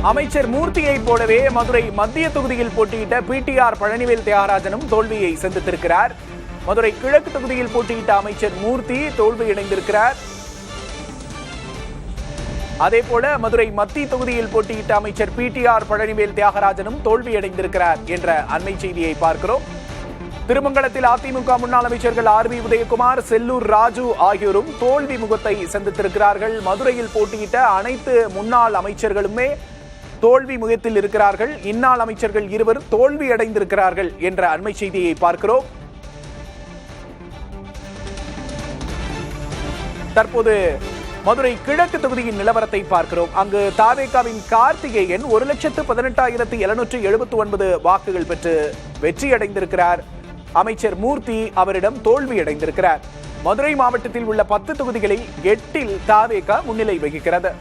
அமைச்சர் மூர்த்தியை போலவே மதுரை மத்திய தொகுதியில் போட்டியிட்ட பிடிஆர் பழனிவேல் தியாகராஜனும் தோல்வியை சந்தித்திருக்கிறார். மதுரை கிழக்கு தொகுதியில் போட்டியிட்ட அமைச்சர் மூர்த்தி தோல்வியடைந்திருக்கிறார். அதேபோல மதுரை மத்திய தொகுதியில் போட்டியிட்ட அமைச்சர் பிடிஆர் பழனிவேல் தியாகராஜனும் தோல்வியடைந்திருக்கிறார் என்ற அண்மை செய்தியை பார்க்கிறோம். திருமங்கலத்தில் அதிமுக முன்னாள் அமைச்சர்கள் ஆர்.வி. உதயகுமார், செல்லூர் ராஜு ஆகியோரும் தோல்வி முகத்தை சந்தித்திருக்கிறார்கள். மதுரையில் போட்டியிட்ட அனைத்து முன்னாள் அமைச்சர்களுமே தோல்வி முகத்தில் இருக்கிறார்கள். இந்நாள் அமைச்சர்கள் இருவர் தோல்வி அடைந்திருக்கிறார்கள் என்ற அண்மை செய்தியை பார்க்கிறோம். தற்போது மதுரை கிழக்கு தொகுதியின் நிலவரத்தை பார்க்கிறோம். அங்கு தாவேகாவின் கார்த்திகேயன் 1,18,779 வாக்குகள் பெற்று வெற்றியடைந்திருக்கிறார். அமைச்சர் மூர்த்தி அவரிடம் தோல்வியடைந்திருக்கிறார். மதுரை மாவட்டத்தில் உள்ள 10 தொகுதிகளில் 8இல் தாவேகா முன்னிலை வகிக்கிறது.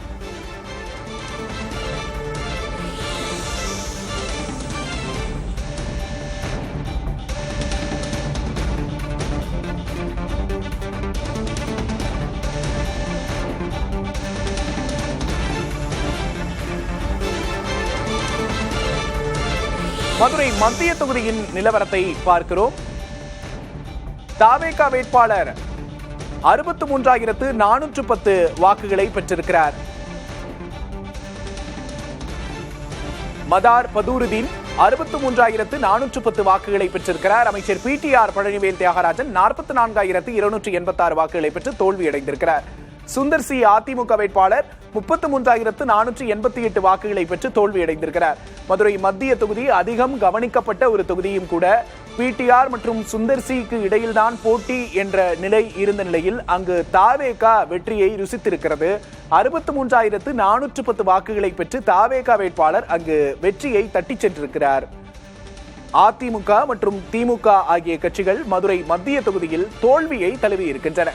மதுரை மத்திய தொகுதியின் நிலவரத்தை பார்க்கிறோம். தாவேகா வேட்பாளர் 63,410 வாக்குகளை பெற்றிருக்கிறார். மதார் பதூருதீன் 63,410 வாக்குகளை பெற்றிருக்கிறார். அமைச்சர் பிடிஆர் பழனிவேல் தியாகராஜன் 44,286 வாக்குகளை பெற்று தோல்வியடைந்திருக்கிறார். சுந்தர் சி அதிமுக வேட்பாளர் 33,488 வாக்குகளை பெற்று தோல்வியடைந்திருக்கிறார். மதுரை மத்திய தொகுதி அதிகம் கவனிக்கப்பட்ட ஒரு தொகுதியும் கூட. பிடிஆர் மற்றும் சுந்தர் சிக்கு இடையில்தான் போட்டி என்ற நிலை இருந்த நிலையில் அங்கு தாவேகா வெற்றியை ருசித்திருக்கிறது. 63,410 வாக்குகளை பெற்று தாவேகா வேட்பாளர் அங்கு வெற்றியை தட்டிச் சென்றிருக்கிறார். அதிமுக மற்றும் திமுக ஆகிய கட்சிகள் மதுரை மத்திய தொகுதியில் தோல்வியை தழுவி இருக்கின்றன.